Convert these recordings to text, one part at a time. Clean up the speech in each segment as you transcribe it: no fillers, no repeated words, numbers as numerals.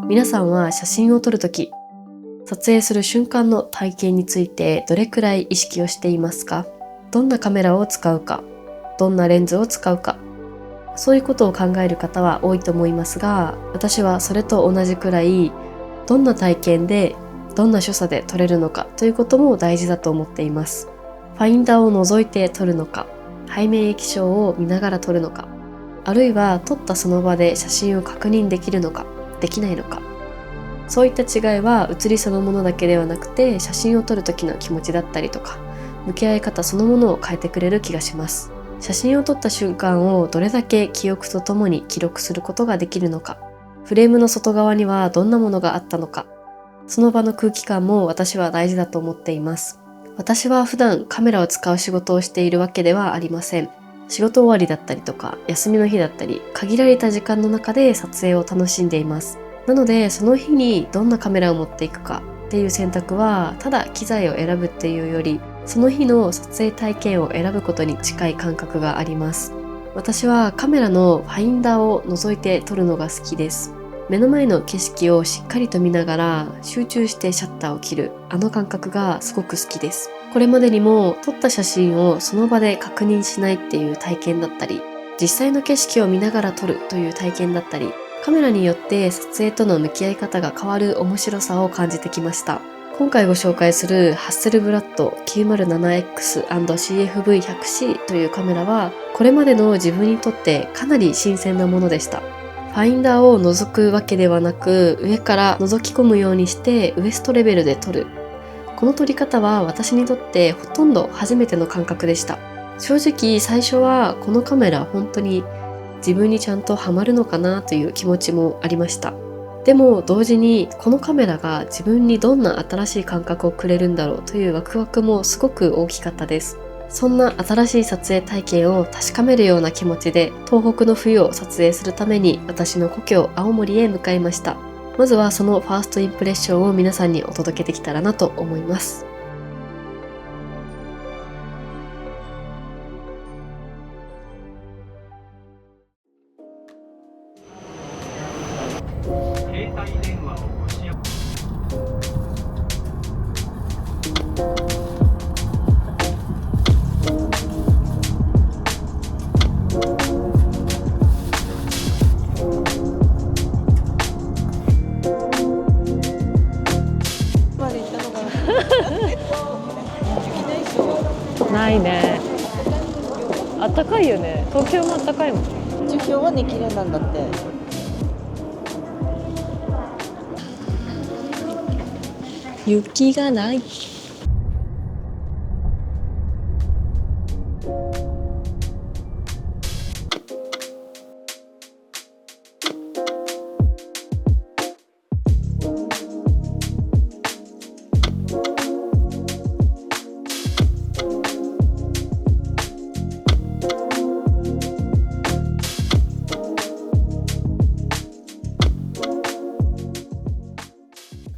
皆さんは写真を撮るとき、撮影する瞬間の体験についてどれくらい意識をしていますか？どんなカメラを使うか、どんなレンズを使うか、そういうことを考える方は多いと思いますが、私はそれと同じくらい、どんな体験で、どんな所作で撮れるのかということも大事だと思っています。ファインダーを覗いて撮るのか、背面液晶を見ながら撮るのか、あるいは撮ったその場で写真を確認できるのか、できないのか。そういった違いは写りそのものだけではなくて、写真を撮る時の気持ちだったりとか、向き合い方そのものを変えてくれる気がします。写真を撮った瞬間をどれだけ記憶とともに記録することができるのか、フレームの外側にはどんなものがあったのか、その場の空気感も私は大事だと思っています。私は普段カメラを使う仕事をしているわけではありません。仕事終わりだったりとか、休みの日だったり、限られた時間の中で撮影を楽しんでいます。なので、その日にどんなカメラを持っていくかっていう選択は、ただ機材を選ぶっていうより、その日の撮影体験を選ぶことに近い感覚があります。私はカメラのファインダーを覗いて撮るのが好きです。目の前の景色をしっかりと見ながら集中してシャッターを切る、あの感覚がすごく好きです。これまでにも撮った写真をその場で確認しないっていう体験だったり、実際の景色を見ながら撮るという体験だったり、カメラによって撮影との向き合い方が変わる面白さを感じてきました。今回ご紹介するハッセルブラッド 907X&CFV100C というカメラは、これまでの自分にとってかなり新鮮なものでした。ファインダーを覗くわけではなく、上から覗き込むようにしてウエストレベルで撮る。この撮り方は私にとってほとんど初めての感覚でした。正直最初はこのカメラ本当に自分にちゃんとハマるのかなという気持ちもありました。でも同時にこのカメラが自分にどんな新しい感覚をくれるんだろうというワクワクもすごく大きかったです。そんな新しい撮影体験を確かめるような気持ちで東北の冬を撮影するために私の故郷青森へ向かいました。まずはそのファーストインプレッションを皆さんにお届けできたらなと思います。携帯電話をご使用まで行ったのかな。雪ないしょ。ないね。あったかいよね。東京もあったかいもん。樹氷はね綺麗なんだって。雪がない。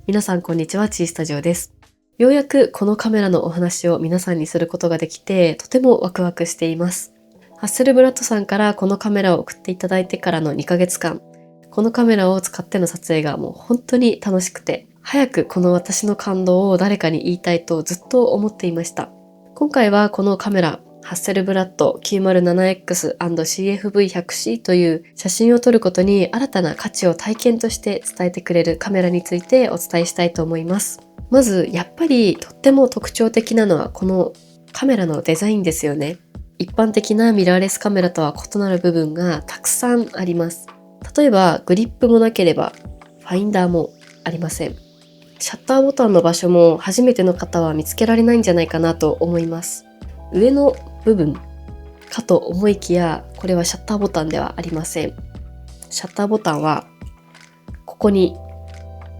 皆さんこんにちは、チースタジオです。ようやくこのカメラのお話を皆さんにすることができて、とてもワクワクしています。ハッセルブラッドさんからこのカメラを送っていただいてからの2ヶ月間、このカメラを使っての撮影がもう本当に楽しくて、早くこの私の感動を誰かに言いたいとずっと思っていました。今回はこのカメラ、ハッセルブラッド 907X&CFV100C という写真を撮ることに新たな価値を体験として伝えてくれるカメラについてお伝えしたいと思います。まずやっぱりとっても特徴的なのはこのカメラのデザインですよね。一般的なミラーレスカメラとは異なる部分がたくさんあります。例えばグリップもなければファインダーもありません。シャッターボタンの場所も初めての方は見つけられないんじゃないかなと思います。上の部分かと思いきや、これはシャッターボタンではありません。シャッターボタンはここに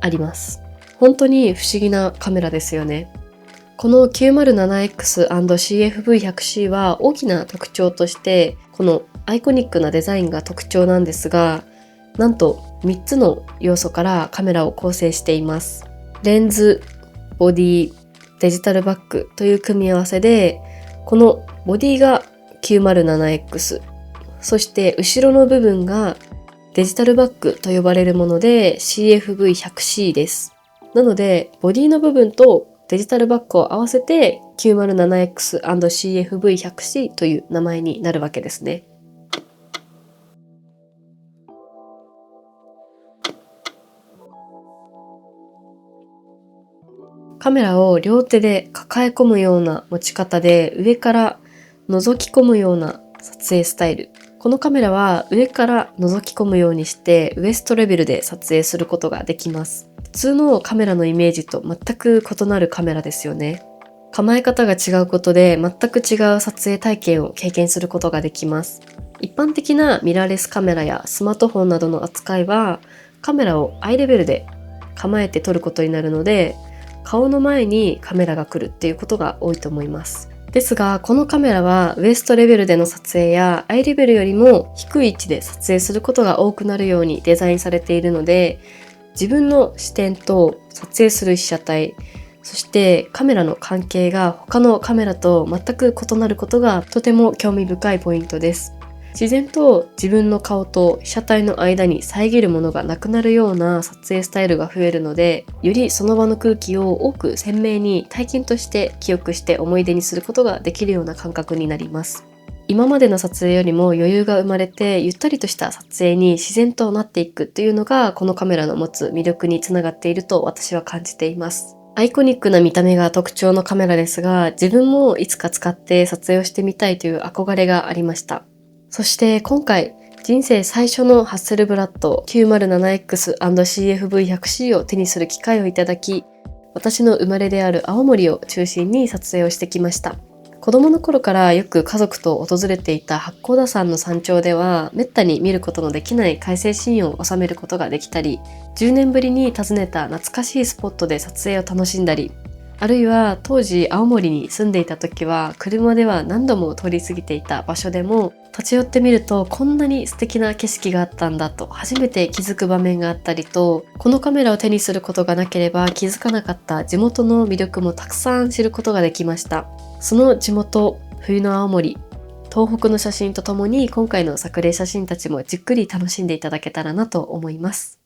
あります。本当に不思議なカメラですよね。この 907X&CFV100C は大きな特徴としてこのアイコニックなデザインが特徴なんですが、なんと3つの要素からカメラを構成しています。レンズ、ボディ、デジタルバックという組み合わせで、このボディが 907X、そして後ろの部分がデジタルバッグと呼ばれるもので CFV100C です。なので、ボディの部分とデジタルバッグを合わせて 907X&CFV100C という名前になるわけですね。カメラを両手で抱え込むような持ち方で上から覗き込むような撮影スタイル。このカメラは上から覗き込むようにしてウエストレベルで撮影することができます。普通のカメラのイメージと全く異なるカメラですよね。構え方が違うことで全く違う撮影体験を経験することができます。一般的なミラーレスカメラやスマートフォンなどの扱いはカメラをアイレベルで構えて撮ることになるので、顔の前にカメラが来るっていうことが多いと思います。ですが、このカメラはウエストレベルでの撮影やアイレベルよりも低い位置で撮影することが多くなるようにデザインされているので、自分の視点と撮影する被写体、そしてカメラの関係が他のカメラと全く異なることがとても興味深いポイントです。自然と自分の顔と被写体の間に遮るものがなくなるような撮影スタイルが増えるので、よりその場の空気を多く鮮明に体験として記憶して思い出にすることができるような感覚になります。今までの撮影よりも余裕が生まれてゆったりとした撮影に自然となっていくというのがこのカメラの持つ魅力につながっていると私は感じています。アイコニックな見た目が特徴のカメラですが、自分もいつか使って撮影をしてみたいという憧れがありました。そして今回、人生最初のハッセルブラッド 907X&CFV100C を手にする機会をいただき、私の生まれである青森を中心に撮影をしてきました。子供の頃からよく家族と訪れていた八甲田山の山頂では、めったに見ることのできない快晴シーンを収めることができたり、10年ぶりに訪ねた懐かしいスポットで撮影を楽しんだり、あるいは当時青森に住んでいた時は車では何度も通り過ぎていた場所でも立ち寄ってみるとこんなに素敵な景色があったんだと初めて気づく場面があったりと、このカメラを手にすることがなければ気づかなかった地元の魅力もたくさん知ることができました。その地元、冬の青森、東北の写真とともに今回の作例写真たちもじっくり楽しんでいただけたらなと思います。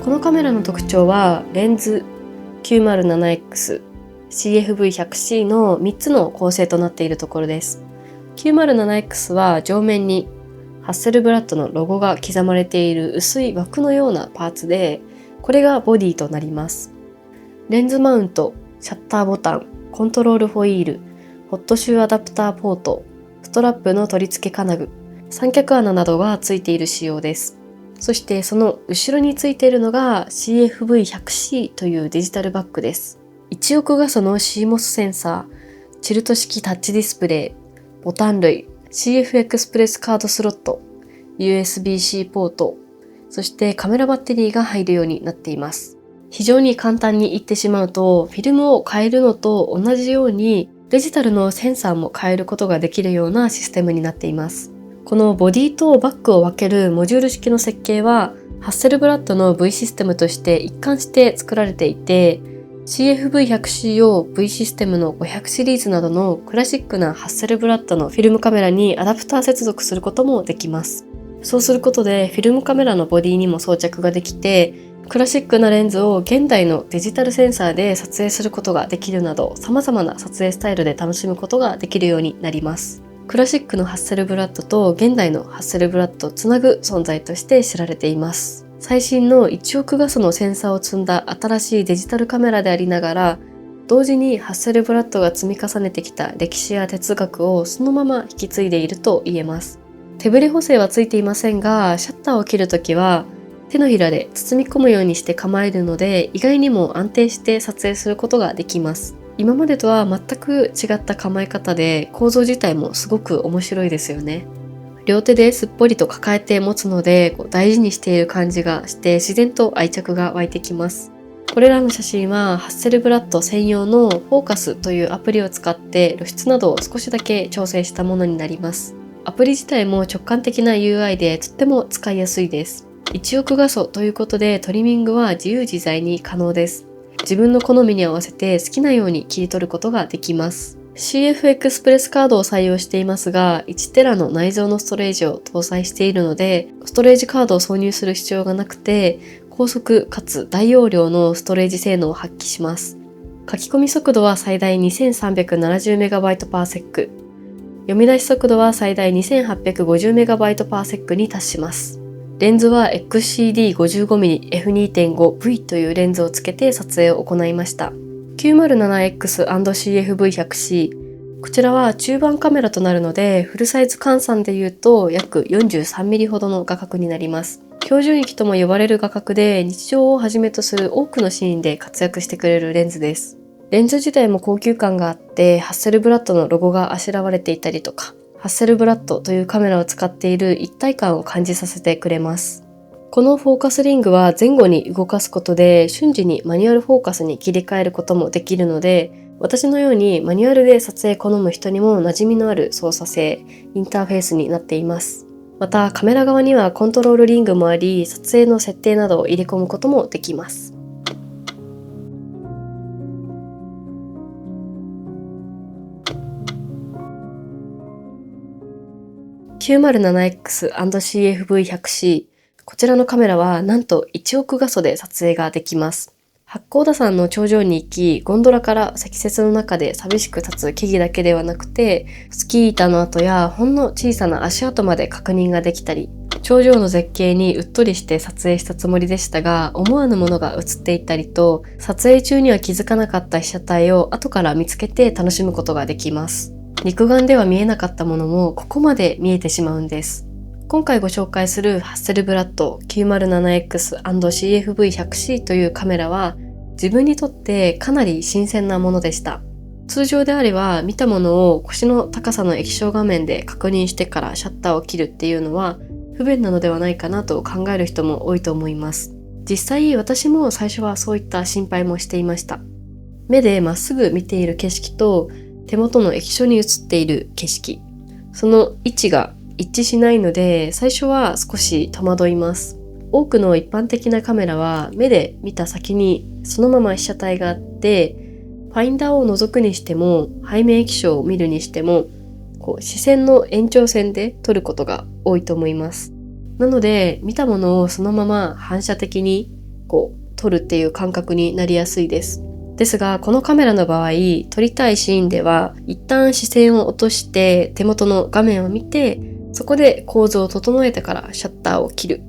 このカメラの特徴はレンズ 907X、CFV100C の3つの構成となっているところです。907X は上面にハッセルブラッドのロゴが刻まれている薄い枠のようなパーツで、これがボディとなります。レンズマウント、シャッターボタン、コントロールホイール、ホットシューアダプターポート、ストラップの取り付け金具、三脚穴などがついている仕様です。そしてその後ろについているのが CFV100C というデジタルバッグです。1億画素の CMOS センサー、チルト式タッチディスプレイ、ボタン類、CF エクスプレスカードスロット、USB-C ポート、そしてカメラバッテリーが入るようになっています。非常に簡単に言ってしまうと、フィルムを変えるのと同じようにデジタルのセンサーも変えることができるようなシステムになっています。このボディとバッグを分けるモジュール式の設計はハッセルブラッドの V システムとして一貫して作られていて、 CFV100C を V システムの500シリーズなどのクラシックなハッセルブラッドのフィルムカメラにアダプター接続することもできます。そうすることでフィルムカメラのボディにも装着ができて、クラシックなレンズを現代のデジタルセンサーで撮影することができるなど、様々な撮影スタイルで楽しむことができるようになります。クラシックのハッセルブラッドと現代のハッセルブラッドをつなぐ存在として知られています。最新の1億画素のセンサーを積んだ新しいデジタルカメラでありながら、同時にハッセルブラッドが積み重ねてきた歴史や哲学をそのまま引き継いでいると言えます。手ブレ補正はついていませんが、シャッターを切るときは手のひらで包み込むようにして構えるので、意外にも安定して撮影することができます。今までとは全く違った構え方で、構造自体もすごく面白いですよね。両手ですっぽりと抱えて持つので、大事にしている感じがして自然と愛着が湧いてきます。これらの写真はハッセルブラッド専用のフォーカスというアプリを使って露出などを少しだけ調整したものになります。アプリ自体も直感的な UI でとっても使いやすいです。1億画素ということでトリミングは自由自在に可能です。自分の好みに合わせて好きなように切り取ることができます。CF エクスプレスカードを採用していますが、1テラの内蔵のストレージを搭載しているので、ストレージカードを挿入する必要がなくて、高速かつ大容量のストレージ性能を発揮します。書き込み速度は最大 2370MB/s。読み出し速度は最大 2850MB/s に達します。レンズは XCD55mmF2.5V というレンズをつけて撮影を行いました。907X&CF-V100C。こちらは中盤カメラとなるので、フルサイズ換算で言うと約 43mm ほどの画角になります。標準域とも呼ばれる画角で、日常をはじめとする多くのシーンで活躍してくれるレンズです。レンズ自体も高級感があって、ハッセルブラッドのロゴがあしらわれていたりとか、ハッセルブラッドというカメラを使っている一体感を感じさせてくれます。このフォーカスリングは前後に動かすことで瞬時にマニュアルフォーカスに切り替えることもできるので、私のようにマニュアルで撮影好む人にも馴染みのある操作性、インターフェースになっています。またカメラ側にはコントロールリングもあり、撮影の設定などを入れ込むこともできます。907X&CF-V100C。こちらのカメラはなんと1億画素で撮影ができます。八甲田山の頂上に行き、ゴンドラから積雪の中で寂しく立つ木々だけではなくて、スキー板の跡やほんの小さな足跡まで確認ができたり、頂上の絶景にうっとりして撮影したつもりでしたが、思わぬものが映っていたりと、撮影中には気づかなかった被写体を後から見つけて楽しむことができます。肉眼では見えなかったものもここまで見えてしまうんです。今回ご紹介するハッセルブラッド 907X&CF-V100C というカメラは自分にとってかなり新鮮なものでした。通常であれば見たものを腰の高さの液晶画面で確認してからシャッターを切るっていうのは不便なのではないかなと考える人も多いと思います。実際私も最初はそういった心配もしていました。目でまっすぐ見ている景色と手元の液晶に映っている景色、その位置が一致しないので最初は少し戸惑います。多くの一般的なカメラは目で見た先にそのまま被写体があって、ファインダーを覗くにしても背面液晶を見るにしても視線の延長線で撮ることが多いと思います。なので見たものをそのまま反射的に撮るっていう感覚になりやすいです。ですがこのカメラの場合、撮りたいシーンでは一旦視線を落として手元の画面を見て、そこで構図を整えてからシャッターを切る。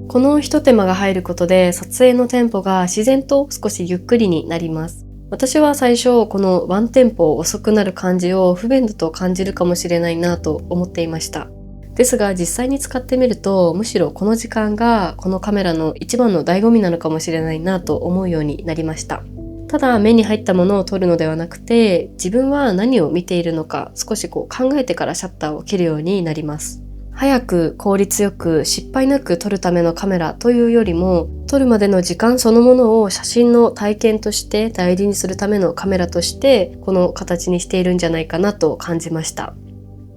この一手間が入ることで撮影のテンポが自然と少しゆっくりになります。私は最初このワンテンポ遅くなる感じを不便だと感じるかもしれないなと思っていました。ですが実際に使ってみると、むしろこの時間がこのカメラの一番の醍醐味なのかもしれないなと思うようになりました。ただ目に入ったものを撮るのではなくて、自分は何を見ているのか少し考えてからシャッターを切るようになります。早く効率よく失敗なく撮るためのカメラというよりも、撮るまでの時間そのものを写真の体験として大事にするためのカメラとしてこの形にしているんじゃないかなと感じました。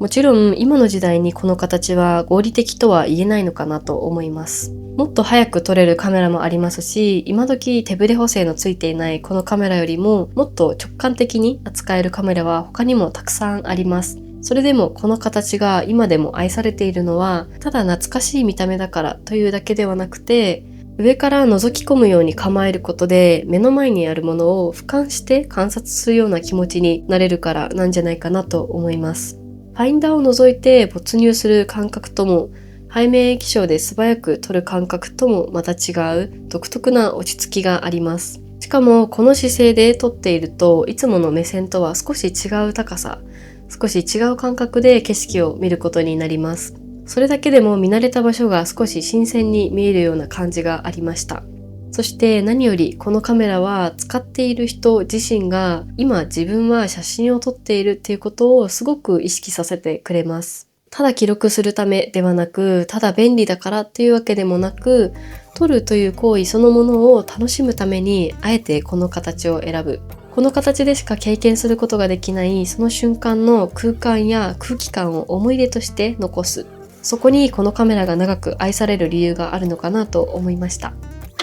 もちろん今の時代にこの形は合理的とは言えないのかなと思います。もっと早く撮れるカメラもありますし、今時手ブレ補正のついていないこのカメラよりももっと直感的に扱えるカメラは他にもたくさんあります。それでもこの形が今でも愛されているのは、ただ懐かしい見た目だからというだけではなくて、上から覗き込むように構えることで目の前にあるものを俯瞰して観察するような気持ちになれるからなんじゃないかなと思います。ファインダーを覗いて没入する感覚とも、背面液晶で素早く撮る感覚ともまた違う独特な落ち着きがあります。しかもこの姿勢で撮っていると、いつもの目線とは少し違う高さ、少し違う感覚で景色を見ることになります。それだけでも見慣れた場所が少し新鮮に見えるような感じがありました。そして何よりこのカメラは使っている人自身が今自分は写真を撮っているっていうことをすごく意識させてくれます。ただ記録するためではなく、ただ便利だからっていうわけでもなく、撮るという行為そのものを楽しむためにあえてこの形を選ぶ。この形でしか経験することができないその瞬間の空間や空気感を思い出として残す。そこにこのカメラが長く愛される理由があるのかなと思いました。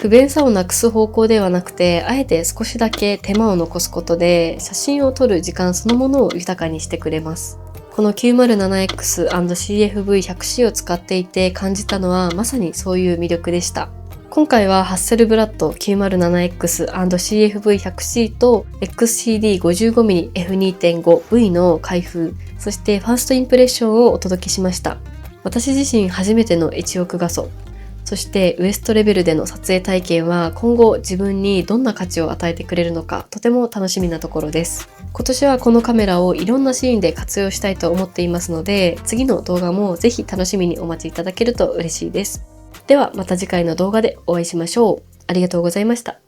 不便さをなくす方向ではなくて、あえて少しだけ手間を残すことで写真を撮る時間そのものを豊かにしてくれます。この 907X&CFV100C を使っていて感じたのはまさにそういう魅力でした。今回はハッセルブラッド 907X&CFV100C と XCD55mmF2.5V の開封、そしてファーストインプレッションをお届けしました。私自身初めての1億画素、そしてウエストレベルでの撮影体験は今後自分にどんな価値を与えてくれるのかとても楽しみなところです。今年はこのカメラをいろんなシーンで活用したいと思っていますので、次の動画もぜひ楽しみにお待ちいただけると嬉しいです。ではまた次回の動画でお会いしましょう。ありがとうございました。